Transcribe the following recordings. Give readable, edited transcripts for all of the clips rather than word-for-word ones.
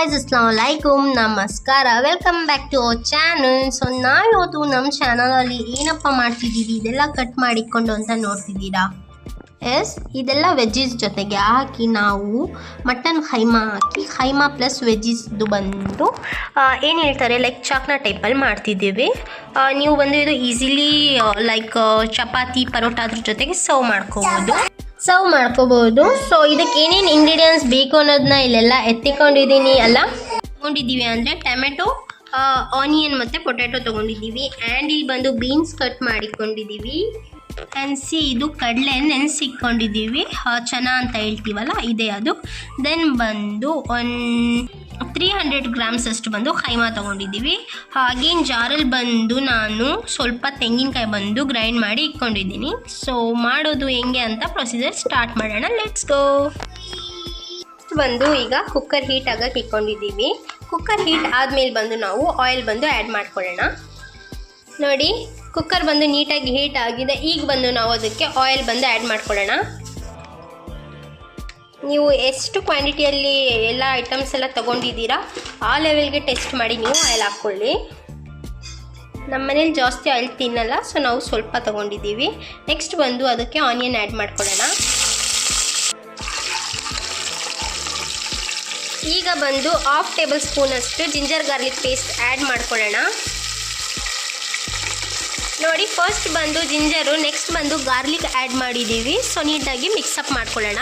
guys, assalamualaikum, ನಮಸ್ಕಾರ, welcome back to our channel. So ನಾವಿವತ್ತು ನಮ್ಮ ಚಾನಲಲ್ಲಿ ಏನಪ್ಪ ಮಾಡ್ತಿದ್ದೀವಿ, ಇದೆಲ್ಲ ಕಟ್ ಮಾಡಿಕೊಂಡು ಅಂತ ನೋಡ್ತಿದ್ದೀರಾ. ಇದೆಲ್ಲ ವೆಜ್ಜೀಸ್ ಜೊತೆಗೆ ಹಾಕಿ ನಾವು ಮಟನ್ ಖೈಮಾ ಹಾಕಿ ಖೈಮಾ ಪ್ಲಸ್ ವೆಜ್ಜೀಸ್ದು ಬಂದು ಏನು ಹೇಳ್ತಾರೆ ಲೈಕ್ ಚಾಕ್ನ ಟೈಪಲ್ಲಿ ಮಾಡ್ತಿದ್ದೀವಿ. ನೀವು ಬಂದು ಇದು ಈಸಿಲಿ ಲೈಕ್ ಚಪಾತಿ ಪರೋಟ ಅದ್ರ ಜೊತೆಗೆ ಸರ್ವ್ ಮಾಡ್ಕೋಬೋದು. ಸೊ ಇದಕ್ಕೆ ಏನೇನು ಇಂಗ್ರೀಡಿಯೆಂಟ್ಸ್ ಬೇಕು ಅನ್ನೋದನ್ನ ಇಲ್ಲೆಲ್ಲ ಎತ್ತಿಕೊಂಡಿದ್ದೀನಿ. ತೊಗೊಂಡಿದ್ದೀವಿ ಅಂದರೆ ಟೊಮೆಟೊ, ಆನಿಯನ್ ಮತ್ತು ಪೊಟ್ಯಾಟೊ ತೊಗೊಂಡಿದ್ದೀವಿ. ಆ್ಯಂಡ್ ಇಲ್ಲಿ ಬಂದು ಬೀನ್ಸ್ ಕಟ್ ಮಾಡಿಕೊಂಡಿದ್ದೀವಿ. ಇದು ಕಡಲೆ ನೆನೆಸಿಕ್ಕೊಂಡಿದ್ದೀವಿ, ಚೆನ್ನ ಅಂತ ಹೇಳ್ತೀವಲ್ಲ ಇದೇ ಅದು. ದೆನ್ ಬಂದು 300 ಗ್ರಾಮ್ಸ್ ಅಷ್ಟು ಬಂದು ಖೈಮಾ ತೊಗೊಂಡಿದ್ದೀವಿ. ಹಾಗೇನು ಜಾರಲ್ಲಿ ಬಂದು ನಾನು ಸ್ವಲ್ಪ ತೆಂಗಿನಕಾಯಿ ಬಂದು ಗ್ರೈಂಡ್ ಮಾಡಿ ಇಟ್ಕೊಂಡಿದ್ದೀನಿ. ಸೊ ಮಾಡೋದು ಹೆಂಗೆ ಅಂತ ಪ್ರೊಸೀಜರ್ ಸ್ಟಾರ್ಟ್ ಮಾಡೋಣ, ಲೆಟ್ಸ್ ಗೋ. ಬಂದು ಈಗ ಕುಕ್ಕರ್ ಹೀಟ್ ಆಗಕ್ಕೆ ಇಟ್ಕೊಂಡಿದ್ದೀವಿ. ಕುಕ್ಕರ್ ಹೀಟ್ ಆದಮೇಲೆ ಬಂದು ನಾವು ಆಯಿಲ್ ಬಂದು ಆ್ಯಡ್ ಮಾಡ್ಕೊಳ್ಳೋಣ. ನೋಡಿ, ಕುಕ್ಕರ್ ಬಂದು ನೀಟಾಗಿ ಹೀಟ್ ಆಗಿದೆ. ಈಗ ಬಂದು ನಾವು ಅದಕ್ಕೆ ಆಯಿಲ್ ಬಂದು ಆ್ಯಡ್ ಮಾಡ್ಕೊಳ್ಳೋಣ. ನೀವು ಎಷ್ಟು ಕ್ವಾಂಟಿಟಿಯಲ್ಲಿ ಎಲ್ಲ ಐಟಮ್ಸ್ ಎಲ್ಲ ತೊಗೊಂಡಿದ್ದೀರಾ ಆ ಲೆವೆಲ್ಗೆ ಟೆಸ್ಟ್ ಮಾಡಿ ನೀವು ಆಯಿಲ್ ಹಾಕ್ಕೊಳ್ಳಿ. ನಮ್ಮ ಮನೇಲಿ ಜಾಸ್ತಿ ಆಯಿಲ್ ತಿನ್ನಲ್ಲ, ಸೊ ನಾವು ಸ್ವಲ್ಪ ತೊಗೊಂಡಿದ್ದೀವಿ. ನೆಕ್ಸ್ಟ್ ಬಂದು ಅದಕ್ಕೆ ಆನಿಯನ್ ಆ್ಯಡ್ ಮಾಡ್ಕೊಳ್ಳೋಣ. ಈಗ ಬಂದು 1/2 ಟೇಬಲ್ ಸ್ಪೂನಷ್ಟು ಜಿಂಜರ್ ಗಾರ್ಲಿಕ್ ಪೇಸ್ಟ್ ಆ್ಯಡ್ ಮಾಡ್ಕೊಳ್ಳೋಣ. ನೋಡಿ, ಫಸ್ಟ್ ಬಂದು ಜಿಂಜರು, ನೆಕ್ಸ್ಟ್ ಬಂದು ಗಾರ್ಲಿಕ್ ಆ್ಯಡ್ ಮಾಡಿದ್ದೀವಿ. ಸೊ ನೀಟಾಗಿ ಮಿಕ್ಸಪ್ ಮಾಡ್ಕೊಳ್ಳೋಣ.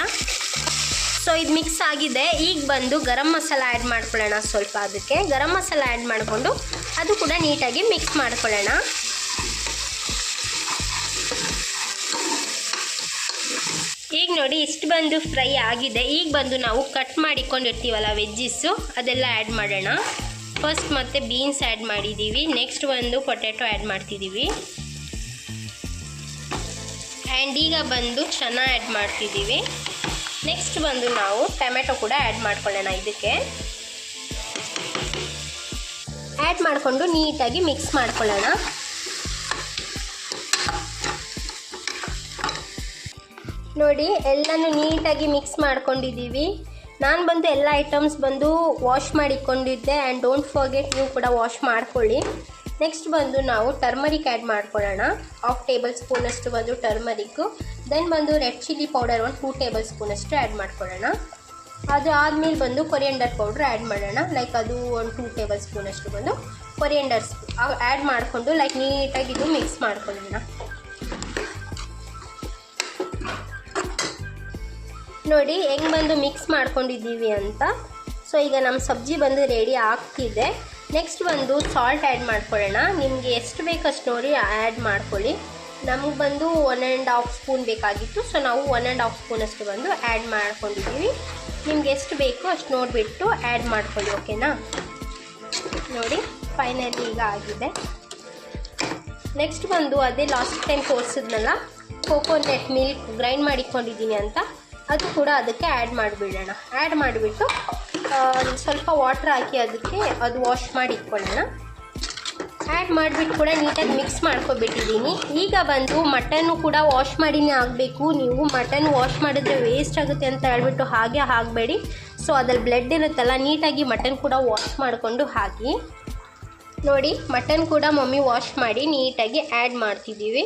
ಸೊ ಇದು ಮಿಕ್ಸ್ ಆಗಿದೆ. ಈಗ ಬಂದು ಗರಂ ಮಸಾಲ ಆ್ಯಡ್ ಮಾಡ್ಕೊಳ್ಳೋಣ. ಸ್ವಲ್ಪ ಅದಕ್ಕೆ ಗರಂ ಮಸಾಲ ಆ್ಯಡ್ ಮಾಡಿಕೊಂಡು ಅದು ಕೂಡ ನೀಟಾಗಿ ಮಿಕ್ಸ್ ಮಾಡ್ಕೊಳ್ಳೋಣ. ಈಗ ನೋಡಿ, ಇಷ್ಟು ಬಂದು ಫ್ರೈ ಆಗಿದೆ. ಈಗ ಬಂದು ನಾವು ಕಟ್ ಮಾಡಿಕೊಂಡಿರ್ತೀವಲ್ಲ ವೆಜ್ಜೀಸು, ಅದೆಲ್ಲ ಆ್ಯಡ್ ಮಾಡೋಣ. ಫಸ್ಟ್ ಮತ್ತು ಬೀನ್ಸ್ ಆ್ಯಡ್ ಮಾಡಿದ್ದೀವಿ. ನೆಕ್ಸ್ಟ್ ಒಂದು ಪೊಟ್ಯಾಟೊ ಆ್ಯಡ್ ಮಾಡ್ತಿದ್ದೀವಿ. ಆ್ಯಂಡ್ ಈಗ ಬಂದು ಚೆನ್ನ ಆ್ಯಡ್ ಮಾಡ್ತಿದ್ದೀವಿ. ನೆಕ್ಸ್ಟ್ ಬಂದು ನಾವು ಟೊಮೆಟೊ ಕೂಡ ಆ್ಯಡ್ ಮಾಡ್ಕೊಳ್ಳೋಣ. ಇದಕ್ಕೆ ಆ್ಯಡ್ ಮಾಡಿಕೊಂಡು ನೀಟಾಗಿ ಮಿಕ್ಸ್ ಮಾಡ್ಕೊಳ್ಳೋಣ. ನೋಡಿ, ಎಲ್ಲನೂ ನೀಟಾಗಿ ಮಿಕ್ಸ್ ಮಾಡ್ಕೊಂಡಿದ್ದೀವಿ. ನಾನು ಬಂದು ಎಲ್ಲ ಐಟಮ್ಸ್ ಬಂದು ವಾಶ್ ಮಾಡಿಕೊಂಡಿದ್ದೆ. ಆ್ಯಂಡ್ ಡೋಂಟ್ ಫರ್ಗೆಟ್, ನೀವು ಕೂಡ ವಾಶ್ ಮಾಡ್ಕೊಳ್ಳಿ. ನೆಕ್ಸ್ಟ್ ಬಂದು ನಾವು ಟರ್ಮರಿಕ್ ಆ್ಯಡ್ ಮಾಡ್ಕೊಳ್ಳೋಣ. 1/2 ಟೇಬಲ್ ಸ್ಪೂನಷ್ಟು ಬಂದು ಟರ್ಮರಿಕ್ಕು. ದೆನ್ ಬಂದು ರೆಡ್ ಚಿಲ್ಲಿ ಪೌಡರ್ 2 ಟೇಬಲ್ ಸ್ಪೂನಷ್ಟು ಆ್ಯಡ್ ಮಾಡ್ಕೊಳ್ಳೋಣ. ಅದು ಆದಮೇಲೆ ಬಂದು ಕೊರಿಯಂಡರ್ ಪೌಡ್ರ್ ಆ್ಯಡ್ ಮಾಡೋಣ. ಲೈಕ್ ಅದು 2 ಟೇಬಲ್ ಸ್ಪೂನಷ್ಟು ಬಂದು ಕೊರಿಯಂಡರ್ಸ್ ಆ್ಯಡ್ ಮಾಡಿಕೊಂಡು ಲೈಕ್ ನೀಟಾಗಿ ಇದು ಮಿಕ್ಸ್ ಮಾಡ್ಕೊಳ್ಳೋಣ. ನೋಡಿ ಹೆಂಗೆ ಬಂದು ಮಿಕ್ಸ್ ಮಾಡ್ಕೊಂಡಿದ್ದೀವಿ ಅಂತ. ಸೊ ಈಗ ನಮ್ಮ ಸಬ್ಜಿ ಬಂದು ರೆಡಿ ಆಗ್ತಿದೆ. ನೆಕ್ಸ್ಟ್ ಬಂದು ಸಾಲ್ಟ್ ಆ್ಯಡ್ ಮಾಡ್ಕೊಳ್ಳೋಣ. ನಿಮಗೆ ಎಷ್ಟು ಬೇಕು ಅಷ್ಟು ನೋಡಿ ಆ್ಯಡ್ ಮಾಡ್ಕೊಳ್ಳಿ. ನಮಗೆ ಬಂದು 1.5 ಸ್ಪೂನ್ ಬೇಕಾಗಿತ್ತು, ಸೊ ನಾವು 1.5 ಸ್ಪೂನಷ್ಟು ಬಂದು ಆ್ಯಡ್ ಮಾಡ್ಕೊಂಡಿದ್ದೀವಿ. ನಿಮ್ಗೆ ಎಷ್ಟು ಬೇಕು ಅಷ್ಟು ನೋಡಿಬಿಟ್ಟು ಆ್ಯಡ್ ಮಾಡ್ಕೊಳ್ಳಿ, ಓಕೆನಾ. ನೋಡಿ, ಫೈನಲಿ ಈಗ ಆಗಿದೆ. ನೆಕ್ಸ್ಟ್ ಬಂದು ಅದೇ ಲಾಸ್ಟ್ ಟೈಮ್ ತೋರಿಸಿದ್ನಲ್ಲ ಕೋಕೋನಟ್ ಮಿಲ್ಕ್ ಗ್ರೈಂಡ್ ಮಾಡಿಕೊಂಡಿದ್ದೀನಿ ಅಂತ, ಅದು ಕೂಡ ಅದಕ್ಕೆ ಆ್ಯಡ್ ಮಾಡಿಬಿಡೋಣ. ಆ್ಯಡ್ ಮಾಡಿಬಿಟ್ಟು ಸ್ವಲ್ಪ ವಾಟ್ರ್ ಹಾಕಿ ಅದಕ್ಕೆ ಅದು ವಾಶ್ ಮಾಡಿ ಇಟ್ಕೊಳ್ಳೋಣ. ಆ್ಯಡ್ ಮಾಡಿಬಿಟ್ಟು ಕೂಡ ನೀಟಾಗಿ ಮಿಕ್ಸ್ ಮಾಡ್ಕೊಬಿಟ್ಟಿದ್ದೀನಿ. ಈಗ ಬಂದು ಮಟನ್ನು ಕೂಡ ವಾಶ್ ಮಾಡಿನೇ ಆಗಬೇಕು. ನೀವು ಮಟನ್ ವಾಶ್ ಮಾಡಿದ್ರೆ ವೇಸ್ಟ್ ಆಗುತ್ತೆ ಅಂತ ಹೇಳ್ಬಿಟ್ಟು ಹಾಗೆ ಹಾಕಬೇಡಿ. ಸೊ ಅದ್ರಲ್ಲಿ ಬ್ಲಡ್ ಇರುತ್ತಲ್ಲ, ನೀಟಾಗಿ ಮಟನ್ ಕೂಡ ವಾಶ್ ಮಾಡಿಕೊಂಡು ಹಾಕಿ. ನೋಡಿ, ಮಟನ್ ಕೂಡ ಮಮ್ಮಿ ವಾಶ್ ಮಾಡಿ ನೀಟಾಗಿ ಆ್ಯಡ್ ಮಾಡ್ತಿದ್ದೀವಿ.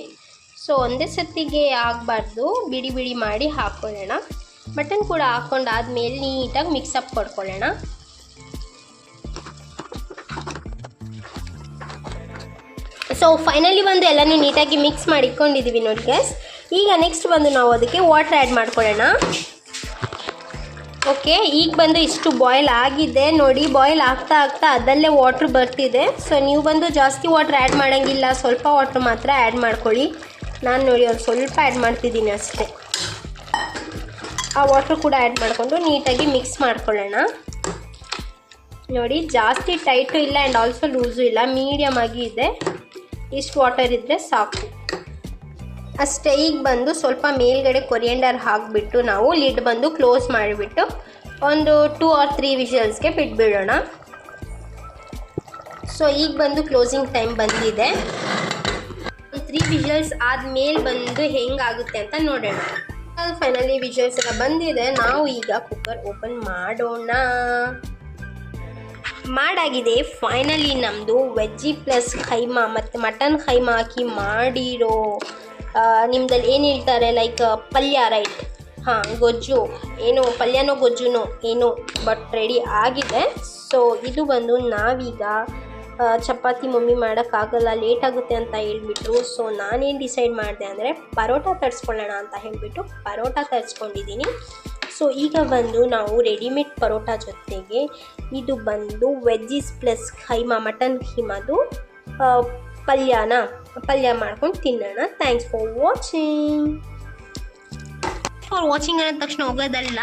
ಸೊ ಒಂದೇ ಸತ್ತಿಗೆ ಆಗಬಾರ್ದು, ಬಿಡಿ ಬಿಡಿ ಮಾಡಿ ಹಾಕ್ಕೊಳ್ಳೋಣ. ಮಟನ್ ಕೂಡ ಹಾಕ್ಕೊಂಡಾದ್ಮೇಲೆ ನೀಟಾಗಿ ಮಿಕ್ಸಪ್ ಕೊಡ್ಕೊಳ್ಳೋಣ. ಸೊ ಫೈನಲಿ ಬಂದು ಎಲ್ಲನೂ ನೀಟಾಗಿ ಮಿಕ್ಸ್ ಮಾಡಿ ಇಟ್ಕೊಂಡಿದ್ದೀವಿ ನೋಡಿ ಗೈಸ್. ಈಗ ನೆಕ್ಸ್ಟ್ ಬಂದು ನಾವು ಅದಕ್ಕೆ ವಾಟರ್ ಆ್ಯಡ್ ಮಾಡ್ಕೊಳ್ಳೋಣ. ಓಕೆ, ಈಗ ಬಂದು ಇಷ್ಟು ಬಾಯ್ಲ್ ಆಗಿದೆ. ನೋಡಿ, ಬಾಯ್ಲ್ ಆಗ್ತಾ ಆಗ್ತಾ ಅದಲ್ಲೇ ವಾಟ್ರ್ ಬರ್ತಿದೆ. ಸೊ ನೀವು ಬಂದು ಜಾಸ್ತಿ ವಾಟ್ರ್ ಆ್ಯಡ್ ಮಾಡೋಂಗಿಲ್ಲ, ಸ್ವಲ್ಪ ವಾಟ್ರ್ ಮಾತ್ರ ಆ್ಯಡ್ ಮಾಡ್ಕೊಳ್ಳಿ. ನಾನು ನೋಡಿ ಒಂದು ಸ್ವಲ್ಪ ಆ್ಯಡ್ ಮಾಡ್ತಿದ್ದೀನಿ ಅಷ್ಟೇ. ಆ ವಾಟ್ರ್ ಕೂಡ ಆ್ಯಡ್ ಮಾಡಿಕೊಂಡು ನೀಟಾಗಿ ಮಿಕ್ಸ್ ಮಾಡ್ಕೊಳ್ಳೋಣ. ನೋಡಿ, ಜಾಸ್ತಿ ಟೈಟು ಇಲ್ಲ ಆ್ಯಂಡ್ ಆಲ್ಸೋ ಲೂಸು ಇಲ್ಲ, ಮೀಡಿಯಮ್ ಆಗಿ ಇದೆ. ಇಷ್ಟು ವಾಟರ್ ಇದ್ದರೆ ಸಾಕು ಅಷ್ಟೇ. ಈಗ ಬಂದು ಸ್ವಲ್ಪ ಮೇಲ್ಗಡೆ ಕೊರಿಯಂಡರ್ ಹಾಕಿಬಿಟ್ಟು ನಾವು ಲಿಡ್ ಬಂದು ಕ್ಲೋಸ್ ಮಾಡಿಬಿಟ್ಟು ಒಂದು 2 or 3 ವಿಷಲ್ಸ್ಗೆ ಬಿಟ್ಬಿಡೋಣ. ಸೊ ಈಗ ಬಂದು ಕ್ಲೋಸಿಂಗ್ ಟೈಮ್ ಬಂದಿದೆ. 3 ವಿಷಲ್ಸ್ ಆದಮೇಲೆ ಬಂದು ಹೆಂಗಾಗುತ್ತೆ ಅಂತ ನೋಡೋಣ. ಫೈನಲಿ ವಿಷಲ್ಸ್ ಎಲ್ಲ ಬಂದಿದೆ. ನಾವು ಈಗ ಕುಕ್ಕರ್ ಓಪನ್ ಮಾಡೋಣ. ಮಾಡಾಗಿದೆ. ಫೈನಲಿ ನಮ್ಮದು ವೆಜ್ಜಿ ಪ್ಲಸ್ ಖೈಮಾ ಮತ್ತು ಮಟನ್ ಖೈಮಾ ಹಾಕಿ ಮಾಡಿರೋ ನಿಮ್ಮದಲ್ಲಿ ಏನು ಹೇಳ್ತಾರೆ ಲೈಕ್ ಪಲ್ಯ ರೈಟ್, ಹಾಂ ಗೊಜ್ಜು ಏನೋ ಪಲ್ಯನೋ ಗೊಜ್ಜುನೋ ಏನೋ ಬಟ್ ರೆಡಿ ಆಗಿದೆ. ಸೊ ಇದು ಬಂದು ನಾವೀಗ ಚಪಾತಿ ಮಮ್ಮಿ ಮಾಡೋಕ್ಕಾಗಲ್ಲ ಲೇಟ್ ಆಗುತ್ತೆ ಅಂತ ಹೇಳ್ಬಿಟ್ರು. ಸೊ ನಾನೇನು ಡಿಸೈಡ್ ಮಾಡಿದೆ ಅಂದರೆ ಪರೋಟ ತರಿಸ್ಕೊಳ್ಳೋಣ ಅಂತ ಹೇಳಿಬಿಟ್ಟು ಪರೋಟ ತರಿಸ್ಕೊಂಡಿದ್ದೀನಿ. ಸೊ ಈಗ ಬಂದು ನಾವು ರೆಡಿಮೇಡ್ ಪರೋಟ ಜೊತೆಗೆ ಇದು ಬಂದು ವೆಜ್ಜೀಸ್ ಪ್ಲಸ್ ಖೈಮಾ ಮಟನ್ ಖೀಮಾದು ಪಲ್ಯ ಮಾಡ್ಕೊಂಡು ತಿನ್ನೋಣ. ಥ್ಯಾಂಕ್ಸ್ ಫಾರ್ ವಾಚಿಂಗ್ ಅನ್ನೋ ತಕ್ಷಣ ಹೋಗೋದಲ್ಲ,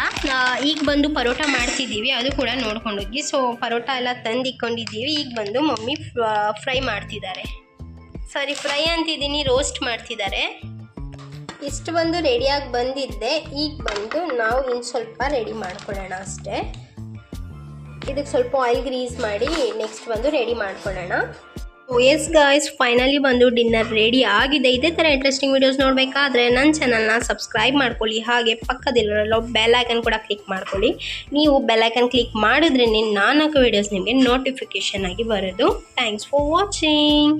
ಈಗ ಬಂದು ಪರೋಟ ಮಾಡ್ತಿದ್ದೀವಿ, ಅದು ಕೂಡ ನೋಡ್ಕೊಂಡೋಗಿ. ಸೊ ಪರೋಟ ಎಲ್ಲ ತಂದು ಇಕ್ಕೊಂಡಿದ್ದೀವಿ. ಈಗ ಬಂದು ಮಮ್ಮಿ ಫ್ರೈ ಮಾಡ್ತಿದ್ದಾರೆ, ಸಾರಿ ಫ್ರೈ ಅಂತಿದ್ದೀನಿ, ರೋಸ್ಟ್ ಮಾಡ್ತಿದ್ದಾರೆ. ಇಷ್ಟು ಬಂದು ರೆಡಿಯಾಗಿ ಬಂದಿದ್ದೆ. ಈಗ ಬಂದು ನಾವು ಇನ್ನು ಸ್ವಲ್ಪ ರೆಡಿ ಮಾಡ್ಕೊಳ್ಳೋಣ ಅಷ್ಟೇ. ಇದಕ್ಕೆ ಸ್ವಲ್ಪ ಆಯಿಲ್ ಗ್ರೀಸ್ ಮಾಡಿ ನೆಕ್ಸ್ಟ್ ಬಂದು ರೆಡಿ ಮಾಡ್ಕೊಳ್ಳೋಣ. ಎಸ್ ಗಾಯ್ಸ್, ಫೈನಲಿ ಬಂದು ಡಿನ್ನರ್ ರೆಡಿ ಆಗಿದೆ. ಇದೇ ಥರ ಇಂಟ್ರೆಸ್ಟಿಂಗ್ ವೀಡಿಯೋಸ್ ನೋಡಬೇಕಾದ್ರೆ ನನ್ನ ಚಾನಲ್ನ ಸಬ್ಸ್ಕ್ರೈಬ್ ಮಾಡ್ಕೊಳ್ಳಿ. ಹಾಗೆ ಪಕ್ಕದಲ್ಲಿರೋ ಬೆಲ್ ಐಕನ್ ಕೂಡ ಕ್ಲಿಕ್ ಮಾಡ್ಕೊಳ್ಳಿ. ನೀವು ಬೆಲ್ ಐಕನ್ ಕ್ಲಿಕ್ ಮಾಡಿದ್ರೇ ನಾನು ಹಾಕೋ ವೀಡಿಯೋಸ್ ನಿಮಗೆ ನೋಟಿಫಿಕೇಷನ್ ಆಗಿ ಬರೋದು. Thanks for watching.